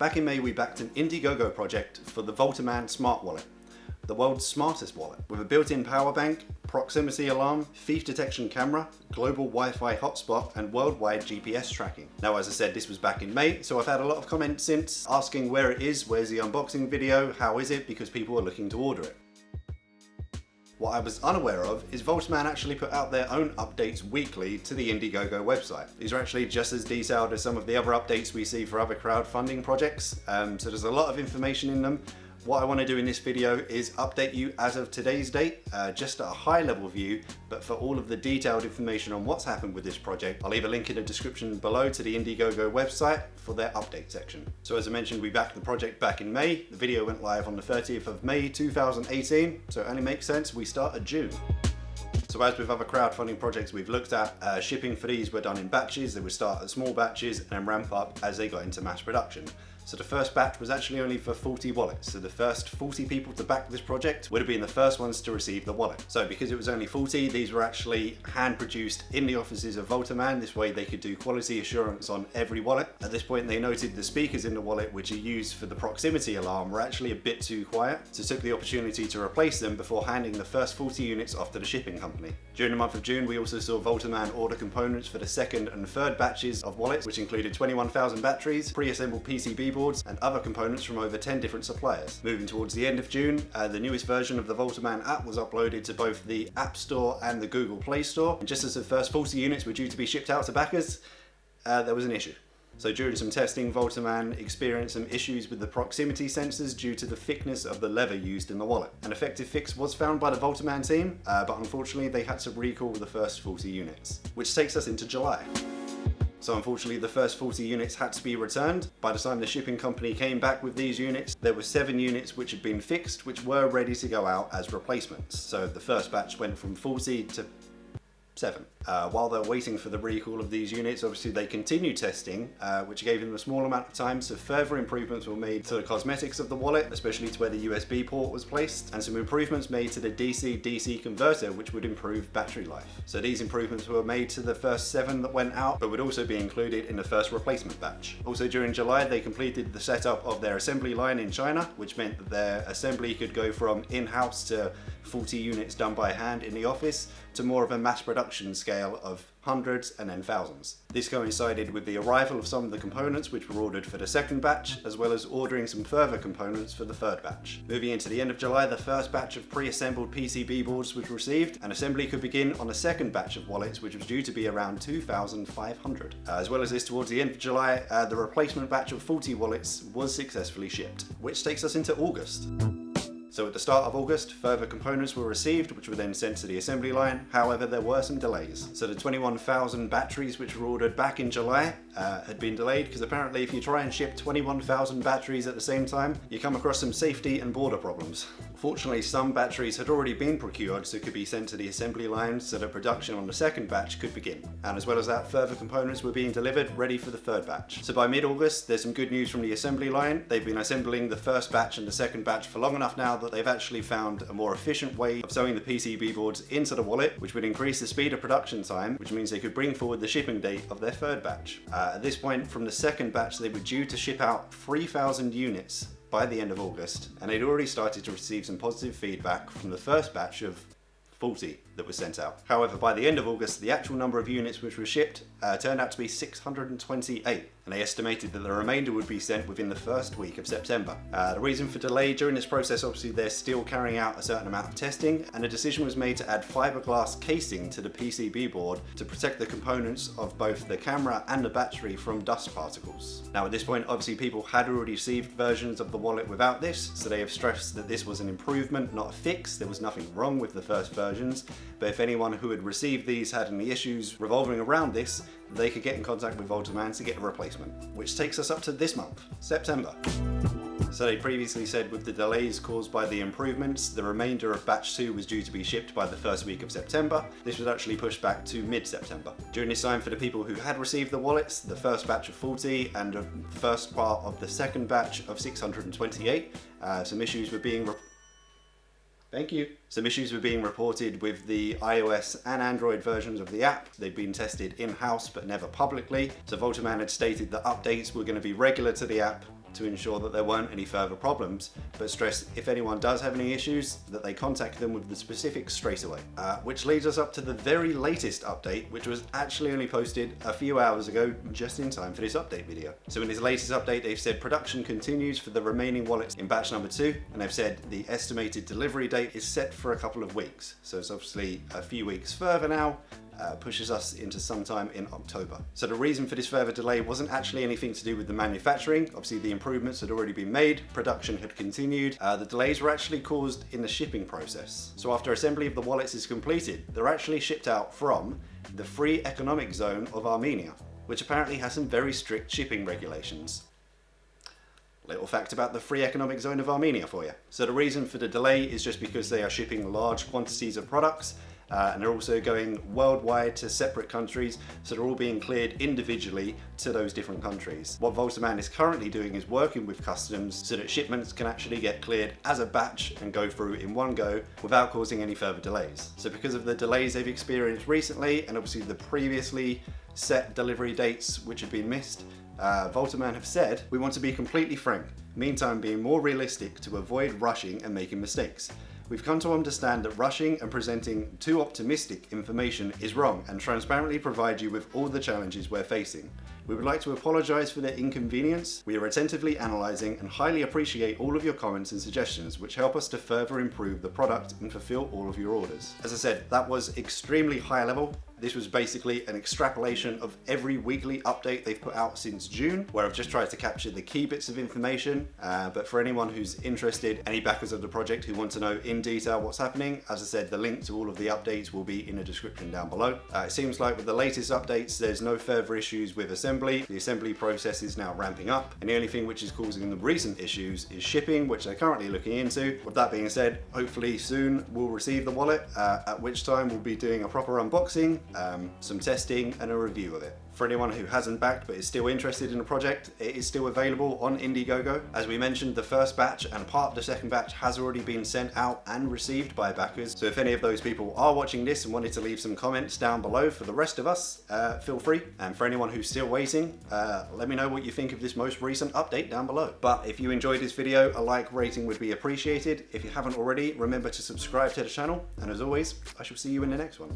Back in May, we backed an Indiegogo project for the Volterman Smart Wallet, the world's smartest wallet, with a built-in power bank, proximity alarm, thief detection camera, global Wi-Fi hotspot, and worldwide GPS tracking. Now, as I said, this was back in May, so I've had a lot of comments since asking where it is, where's the unboxing video, how is it, because people are looking to order it. What I was unaware of is Volterman actually put out their own updates weekly to the Indiegogo website. These are actually just as detailed as some of the other updates we see for other crowdfunding projects, so there's a lot of information in them. What I want to do in this video is update you as of today's date, just at a high level view, but for all of the detailed information on what's happened with this project, I'll leave a link in the description below to the Indiegogo website for their update section. So as I mentioned, we backed the project back in May. The video went live on the 30th of May 2018, so it only makes sense we start at June. So as with other crowdfunding projects we've looked at, shipping for these were done in batches. They would start at small batches and then ramp up as they got into mass production. So the first batch was actually only for 40 wallets. So the first 40 people to back this project would have been the first ones to receive the wallet. So because it was only 40, these were actually hand produced in the offices of Volterman. This way they could do quality assurance on every wallet. At this point they noted the speakers in the wallet, which are used for the proximity alarm, were actually a bit too quiet. So took the opportunity to replace them before handing the first 40 units off to the shipping company. During the month of June, we also saw Volterman order components for the second and third batches of wallets, which included 21,000 batteries, pre-assembled PCB boards, and other components from over 10 different suppliers. Moving towards the end of June, the newest version of the Volterman app was uploaded to both the App Store and the Google Play Store. And just as the first 40 units were due to be shipped out to backers, there was an issue. So during some testing, Volterman experienced some issues with the proximity sensors due to the thickness of the leather used in the wallet. An effective fix was found by the Volterman team, but unfortunately they had to recall the first 40 units, which takes us into July. So unfortunately the first 40 units had to be returned. By the time the shipping company came back with these units, there were 7 units which had been fixed, which were ready to go out as replacements. So the first batch went from 40 to 7. While they're waiting for the recall of these units, obviously they continued testing, which gave them a small amount of time, so further improvements were made to the cosmetics of the wallet, especially to where the USB port was placed, and some improvements made to the DC-DC converter, which would improve battery life. So these improvements were made to the first 7 that went out, but would also be included in the first replacement batch. Also during July, they completed the setup of their assembly line in China, which meant that their assembly could go from in-house to 40 units done by hand in the office, to more of a mass production scale of hundreds and then thousands. This coincided with the arrival of some of the components which were ordered for the second batch, as well as ordering some further components for the third batch. Moving into the end of July, the first batch of pre-assembled PCB boards was received, and assembly could begin on the second batch of wallets, which was due to be around 2,500. As well as this, towards the end of July, the replacement batch of 40 wallets was successfully shipped, which takes us into August. So at the start of August, further components were received, which were then sent to the assembly line. However, there were some delays. So the 21,000 batteries which were ordered back in July had been delayed, because apparently if you try and ship 21,000 batteries at the same time, you come across some safety and border problems. Fortunately, some batteries had already been procured, so could be sent to the assembly line so that production on the second batch could begin. And as well as that, further components were being delivered, ready for the third batch. So by mid-August, there's some good news from the assembly line. They've been assembling the first batch and the second batch for long enough now that they've actually found a more efficient way of sewing the PCB boards into the wallet, which would increase the speed of production time, which means they could bring forward the shipping date of their third batch. At this point, from the second batch, they were due to ship out 3,000 units by the end of August, and they'd already started to receive some positive feedback from the first batch of 40 that was sent out. However, by the end of August, the actual number of units which were shipped turned out to be 628, and they estimated that the remainder would be sent within the first week of September. The reason for delay during this process, obviously they're still carrying out a certain amount of testing, and a decision was made to add fiberglass casing to the PCB board to protect the components of both the camera and the battery from dust particles. Now at this point, obviously people had already received versions of the wallet without this, so they have stressed that this was an improvement, not a fix. There was nothing wrong with the first versions, but if anyone who had received these had any issues revolving around this, they could get in contact with Volterman to get a replacement. Which takes us up to this month, September. So they previously said with the delays caused by the improvements, the remainder of batch 2 was due to be shipped by the first week of September. This was actually pushed back to mid-September. During this time, for the people who had received the wallets, the first batch of 40 and the first part of the second batch of 628, some issues were being Some issues were being reported with the iOS and Android versions of the app. They'd been tested in-house but never publicly. So Volterman had stated that updates were going to be regular to the app to ensure that there weren't any further problems, but stressed if anyone does have any issues that they contact them with the specifics straight away. Which leads us up to the very latest update, which was actually only posted a few hours ago, just in time for this update video. So in this latest update, they've said production continues for the remaining wallets in batch number 2, and they've said the estimated delivery date is set for a couple of weeks. So it's obviously a few weeks further now, pushes us into sometime in October. So the reason for this further delay wasn't actually anything to do with the manufacturing. Obviously the improvements had already been made, production had continued. The delays were actually caused in the shipping process. So after assembly of the wallets is completed, they're actually shipped out from the Free Economic Zone of Armenia, which apparently has some very strict shipping regulations. Little fact about the Free Economic Zone of Armenia for you. So the reason for the delay is just because they are shipping large quantities of products, and they're also going worldwide to separate countries, so they're all being cleared individually to those different countries. What Volterman is currently doing is working with customs so that shipments can actually get cleared as a batch and go through in one go without causing any further delays. So because of the delays they've experienced recently, and obviously the previously set delivery dates which have been missed, Volterman have said, "We want to be completely frank, meantime being more realistic to avoid rushing and making mistakes. We've come to understand that rushing and presenting too optimistic information is wrong and transparently provide you with all the challenges we're facing. We would like to apologise for the inconvenience. We are attentively analysing and highly appreciate all of your comments and suggestions which help us to further improve the product and fulfil all of your orders." As I said, that was extremely high level. This was basically an extrapolation of every weekly update they've put out since June, where I've just tried to capture the key bits of information. But for anyone who's interested, any backers of the project who want to know in detail what's happening, as I said, the link to all of the updates will be in the description down below. It seems like with the latest updates, there's no further issues with assembly. The assembly process is now ramping up, and the only thing which is causing the recent issues is shipping, which they're currently looking into. With that being said, hopefully soon we'll receive the wallet, at which time we'll be doing a proper unboxing, some testing and a review of it. For anyone who hasn't backed but is still interested in the project, it is still available on Indiegogo. As we mentioned, the first batch and part of the second batch has already been sent out and received by backers. So if any of those people are watching this and wanted to leave some comments down below for the rest of us, feel free. And for anyone who's still waiting, let me know what you think of this most recent update down below. But if you enjoyed this video, a like rating would be appreciated. If you haven't already, remember to subscribe to the channel. And as always, I shall see you in the next one.